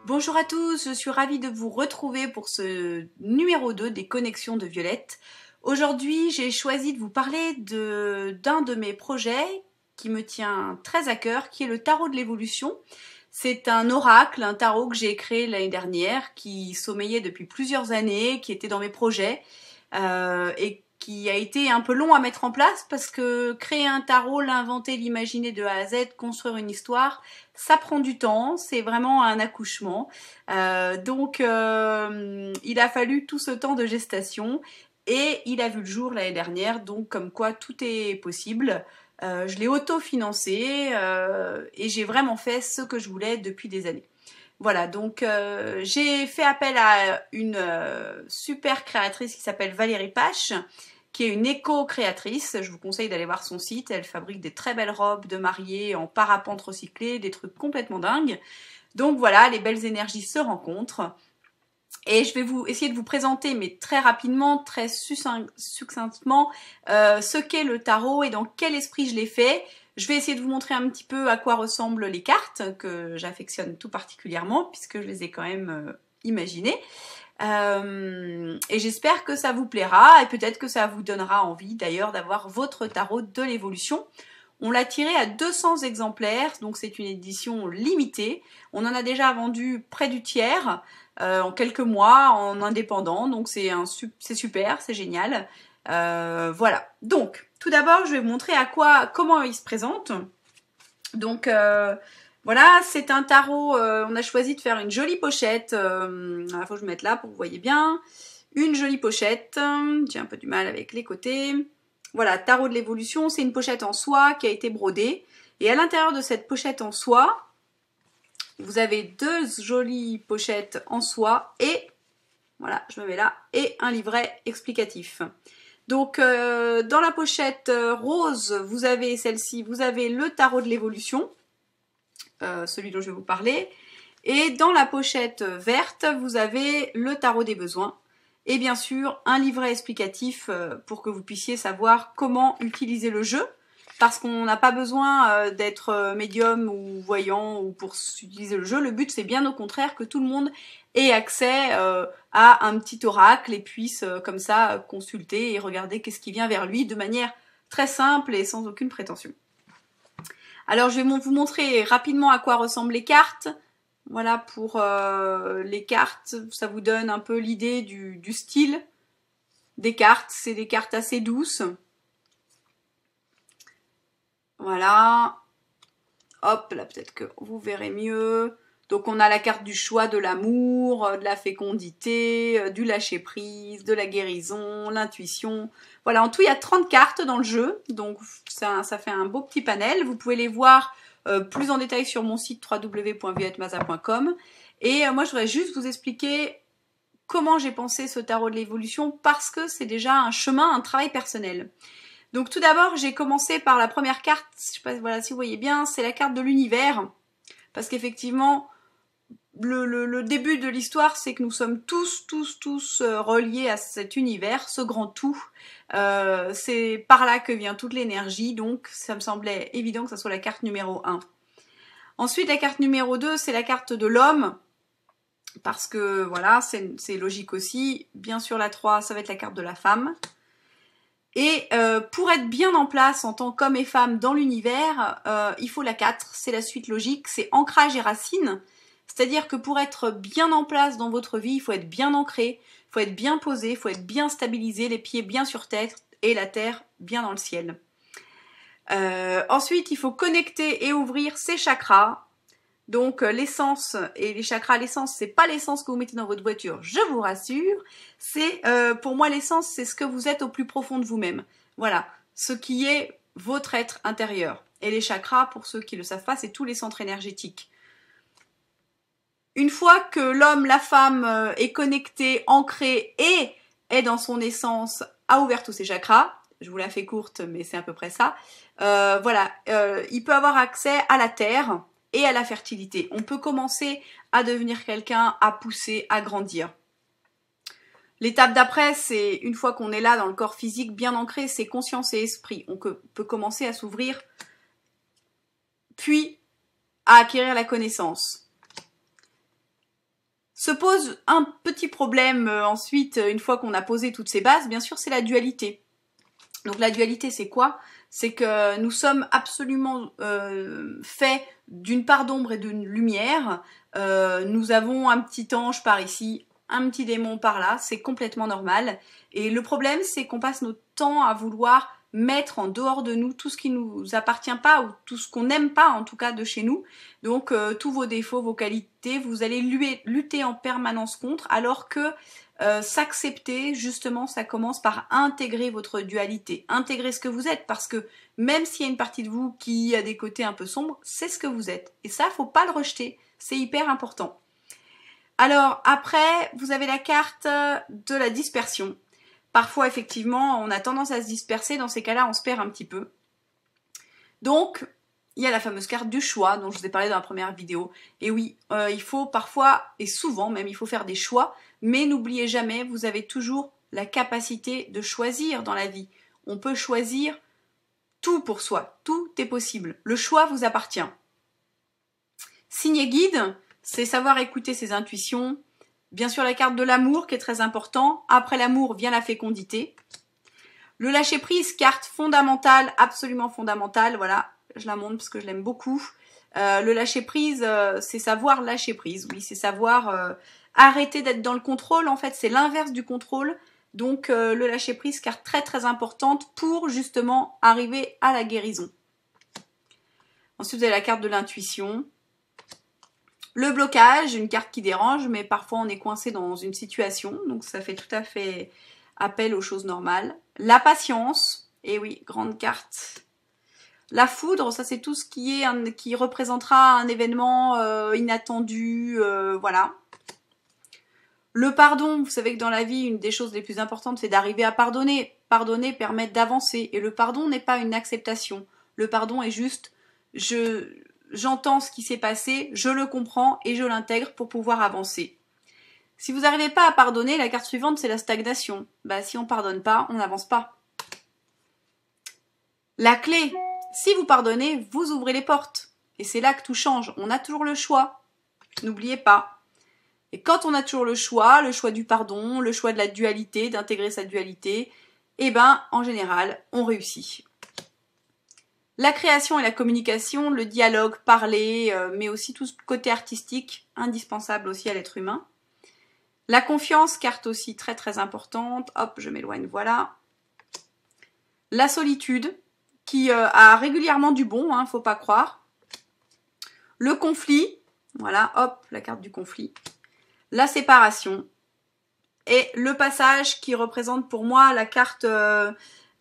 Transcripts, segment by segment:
Bonjour à tous, je suis ravie de vous retrouver pour ce numéro 2 des connexions de Violette. Aujourd'hui, j'ai choisi de vous parler d'un de mes projets qui me tient très à cœur, qui est le tarot de l'évolution. C'est un oracle, un tarot que j'ai créé l'année dernière, qui sommeillait depuis plusieurs années, qui était dans mes projets et qui a été un peu long à mettre en place parce que créer un tarot, l'inventer, l'imaginer de A à Z, construire une histoire, ça prend du temps, c'est vraiment un accouchement. Donc il a fallu tout ce temps de gestation et il a vu le jour l'année dernière, donc comme quoi tout est possible. Je l'ai auto-financé et j'ai vraiment fait ce que je voulais depuis des années. Voilà, donc j'ai fait appel à une super créatrice qui s'appelle Valérie Pache, qui est une éco-créatrice. Je vous conseille d'aller voir son site. Elle fabrique des très belles robes de mariée en parapente recyclé, des trucs complètement dingues. Donc voilà, les belles énergies se rencontrent. Et je vais essayer de vous présenter, mais très rapidement, très succinctement, ce qu'est le tarot et dans quel esprit je l'ai fait. Je vais essayer de vous montrer un petit peu à quoi ressemblent les cartes, que j'affectionne tout particulièrement, puisque je les ai quand même imaginées. Et j'espère que ça vous plaira, et peut-être que ça vous donnera envie d'ailleurs d'avoir votre tarot de l'évolution. On l'a tiré à 200 exemplaires, donc c'est une édition limitée. On en a déjà vendu près du tiers en quelques mois en indépendant, donc c'est super, c'est génial. Voilà. Donc, tout d'abord, je vais vous montrer comment il se présente. Donc voilà, c'est un tarot. On a choisi de faire une jolie pochette. Il faut que je me mette là pour que vous voyez bien. Une jolie pochette. J'ai un peu du mal avec les côtés. Voilà, tarot de l'évolution, c'est une pochette en soie qui a été brodée. Et à l'intérieur de cette pochette en soie, vous avez deux jolies pochettes en soie et, voilà, je me mets là, et un livret explicatif. Donc, dans la pochette rose, vous avez celle-ci, vous avez le tarot de l'évolution, celui dont je vais vous parler. Et dans la pochette verte, vous avez le tarot des besoins. Et bien sûr, un livret explicatif pour que vous puissiez savoir comment utiliser le jeu. Parce qu'on n'a pas besoin d'être médium ou voyant ou pour utiliser le jeu. Le but, c'est bien au contraire que tout le monde ait accès à un petit oracle et puisse comme ça consulter et regarder qu'est-ce qui vient vers lui de manière très simple et sans aucune prétention. Alors, je vais vous montrer rapidement à quoi ressemblent les cartes. Voilà pour les cartes, ça vous donne un peu l'idée du style des cartes. C'est des cartes assez douces. Voilà. Hop, là peut-être que vous verrez mieux. Donc on a la carte du choix, de l'amour, de la fécondité, du lâcher-prise, de la guérison, l'intuition. Voilà, en tout il y a 30 cartes dans le jeu. Donc ça fait un beau petit panel. Vous pouvez les voir plus en détail sur mon site www.violettemaza.com. Et moi, je voudrais juste vous expliquer comment j'ai pensé ce tarot de l'évolution parce que c'est déjà un chemin, un travail personnel. Donc tout d'abord, j'ai commencé par la première carte, je sais pas voilà, si vous voyez bien, c'est la carte de l'univers. Parce qu'effectivement, le début de l'histoire, c'est que nous sommes tous reliés à cet univers, ce grand tout. C'est par là que vient toute l'énergie, donc ça me semblait évident que ça soit la carte numéro 1. Ensuite, la carte numéro 2, c'est la carte de l'homme, parce que voilà, c'est logique aussi. Bien sûr, la 3, ça va être la carte de la femme. Et pour être bien en place en tant qu'homme et femme dans l'univers, il faut la 4, c'est la suite logique, c'est ancrage et racine. C'est-à-dire que pour être bien en place dans votre vie, il faut être bien ancré, il faut être bien posé, il faut être bien stabilisé, les pieds bien sur terre et la terre bien dans le ciel. Ensuite, il faut connecter et ouvrir ses chakras. Donc l'essence et les chakras, l'essence, c'est pas l'essence que vous mettez dans votre voiture, je vous rassure. C'est pour moi l'essence, c'est ce que vous êtes au plus profond de vous-même. Voilà, ce qui est votre être intérieur. Et les chakras, pour ceux qui ne le savent pas, c'est tous les centres énergétiques. Une fois que l'homme, la femme est connecté, ancré et est dans son essence, a ouvert tous ses chakras, je vous la fais courte, mais c'est à peu près ça, voilà, il peut avoir accès à la terre et à la fertilité. On peut commencer à devenir quelqu'un, à pousser, à grandir. L'étape d'après, c'est une fois qu'on est là dans le corps physique bien ancré, c'est conscience et esprit. On peut commencer à s'ouvrir, puis à acquérir la connaissance. Se pose un petit problème ensuite, une fois qu'on a posé toutes ces bases, bien sûr, c'est la dualité. Donc la dualité, c'est quoi? C'est que nous sommes absolument faits d'une part d'ombre et d'une lumière. Nous avons un petit ange par ici, un petit démon par là, c'est complètement normal. Et le problème, c'est qu'on passe notre temps à vouloir mettre en dehors de nous tout ce qui nous appartient pas ou tout ce qu'on n'aime pas en tout cas de chez nous. Donc tous vos défauts, vos qualités, vous allez lutter en permanence contre, alors que s'accepter, justement, ça commence par intégrer votre dualité, intégrer ce que vous êtes, parce que même s'il y a une partie de vous qui a des côtés un peu sombres, c'est ce que vous êtes. Et ça, faut pas le rejeter, c'est hyper important. Alors après, vous avez la carte de la dispersion. Parfois, effectivement, on a tendance à se disperser. Dans ces cas-là, on se perd un petit peu. Donc, il y a la fameuse carte du choix dont je vous ai parlé dans la première vidéo. Et oui, il faut parfois, et souvent même, il faut faire des choix. Mais n'oubliez jamais, vous avez toujours la capacité de choisir dans la vie. On peut choisir tout pour soi. Tout est possible. Le choix vous appartient. Signe et guide, c'est savoir écouter ses intuitions. Bien sûr, la carte de l'amour qui est très important. Après l'amour vient la fécondité. Le lâcher-prise, carte fondamentale, absolument fondamentale. Voilà, je la montre parce que je l'aime beaucoup. Le lâcher-prise, c'est savoir lâcher prise. Oui, c'est savoir arrêter d'être dans le contrôle. En fait, c'est l'inverse du contrôle. Donc, le lâcher-prise, carte très très importante pour justement arriver à la guérison. Ensuite, vous avez la carte de l'intuition. Le blocage, une carte qui dérange, mais parfois on est coincé dans une situation, donc ça fait tout à fait appel aux choses normales. La patience, et oui, grande carte. La foudre, ça c'est tout ce qui représentera un événement inattendu, voilà. Le pardon, vous savez que dans la vie, une des choses les plus importantes, c'est d'arriver à pardonner. Pardonner permet d'avancer, et le pardon n'est pas une acceptation. Le pardon est juste, j'entends ce qui s'est passé, je le comprends et je l'intègre pour pouvoir avancer. Si vous n'arrivez pas à pardonner, la carte suivante, c'est la stagnation. Bah, si on ne pardonne pas, on n'avance pas. La clé, si vous pardonnez, vous ouvrez les portes. Et c'est là que tout change. On a toujours le choix. N'oubliez pas. Et quand on a toujours le choix du pardon, le choix de la dualité, d'intégrer sa dualité, eh ben, en général, on réussit. La création et la communication, le dialogue, parler, mais aussi tout ce côté artistique, indispensable aussi à l'être humain. La confiance, carte aussi très très importante. Hop, je m'éloigne, voilà. La solitude, qui a régulièrement du bon, hein, faut pas croire. Le conflit, voilà, hop, la carte du conflit. La séparation. Et le passage qui représente pour moi la carte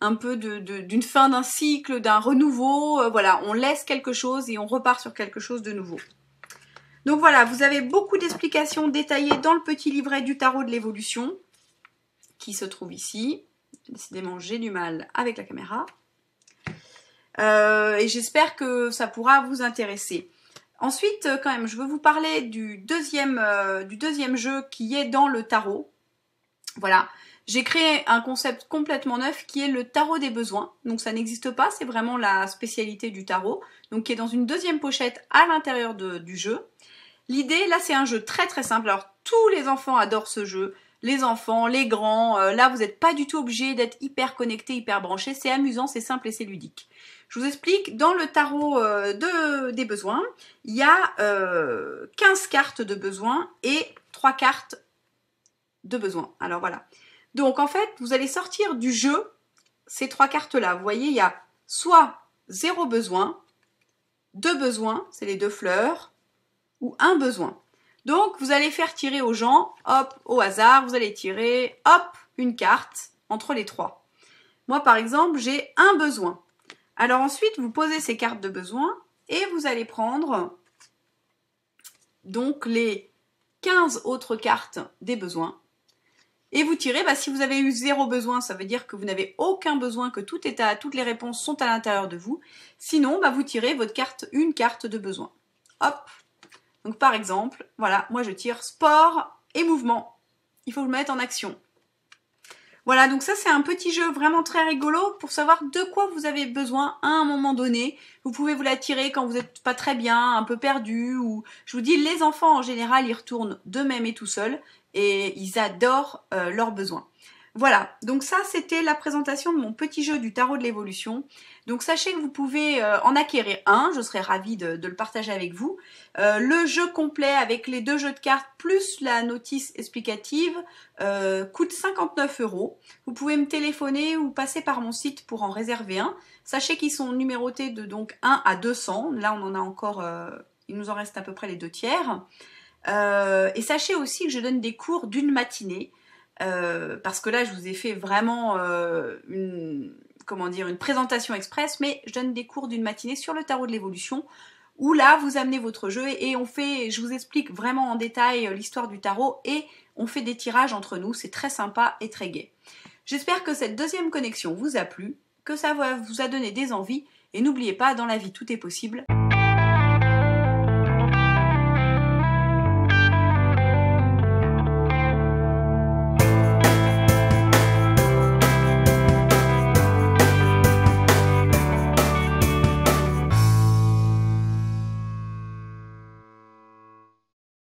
un peu d'une fin d'un cycle, d'un renouveau. Voilà, on laisse quelque chose et on repart sur quelque chose de nouveau. Donc voilà, vous avez beaucoup d'explications détaillées dans le petit livret du tarot de l'évolution qui se trouve ici. Décidément, j'ai du mal avec la caméra. Et j'espère que ça pourra vous intéresser. Ensuite, quand même, je veux vous parler du deuxième jeu qui est dans le tarot. Voilà, j'ai créé un concept complètement neuf qui est le tarot des besoins. Donc ça n'existe pas, c'est vraiment la spécialité du tarot. Donc qui est dans une deuxième pochette à l'intérieur du jeu. L'idée, là, c'est un jeu très très simple. Alors, tous les enfants adorent ce jeu. Les enfants, les grands. Là, vous n'êtes pas du tout obligé d'être hyper connecté, hyper branché. C'est amusant, c'est simple et c'est ludique. Je vous explique. Dans le tarot des besoins, il y a 15 cartes de besoins et 3 cartes de besoins. Alors, voilà. Donc, en fait, vous allez sortir du jeu ces 3 cartes-là. Vous voyez, il y a soit 0 besoin, 2 besoins, c'est les 2 fleurs, ou un besoin. Donc, vous allez faire tirer aux gens, hop, au hasard, vous allez tirer, hop, une carte entre les 3. Moi, par exemple, j'ai un besoin. Alors ensuite, vous posez ces cartes de besoin et vous allez prendre donc les 15 autres cartes des besoins. Et vous tirez, bah, si vous avez eu 0 besoin, ça veut dire que vous n'avez aucun besoin, que toutes les réponses sont à l'intérieur de vous. Sinon, bah, vous tirez une carte de besoin. Hop. Donc par exemple, voilà, moi je tire sport et mouvement. Il faut que je me mette en action. Voilà, donc ça c'est un petit jeu vraiment très rigolo pour savoir de quoi vous avez besoin à un moment donné. Vous pouvez vous l'attirer quand vous n'êtes pas très bien, un peu perdu, ou je vous dis, les enfants en général, ils retournent d'eux-mêmes et tout seuls, et ils adorent leurs besoins. Voilà, donc ça c'était la présentation de mon petit jeu du tarot de l'évolution. Donc sachez que vous pouvez en acquérir un, je serais ravie de le partager avec vous. Le jeu complet avec les 2 jeux de cartes plus la notice explicative coûte 59 €. Vous pouvez me téléphoner ou passer par mon site pour en réserver un. Sachez qu'ils sont numérotés de donc 1 à 200. Là on en a encore, il nous en reste à peu près les 2/3. Et sachez aussi que je donne des cours d'une matinée. Parce que là je vous ai fait vraiment une présentation express, mais je donne des cours d'une matinée sur le tarot de l'évolution où là vous amenez votre jeu et je vous explique vraiment en détail l'histoire du tarot et on fait des tirages entre nous, c'est très sympa et très gai. J'espère que cette deuxième connexion vous a plu, que ça vous a donné des envies et n'oubliez pas, dans la vie tout est possible.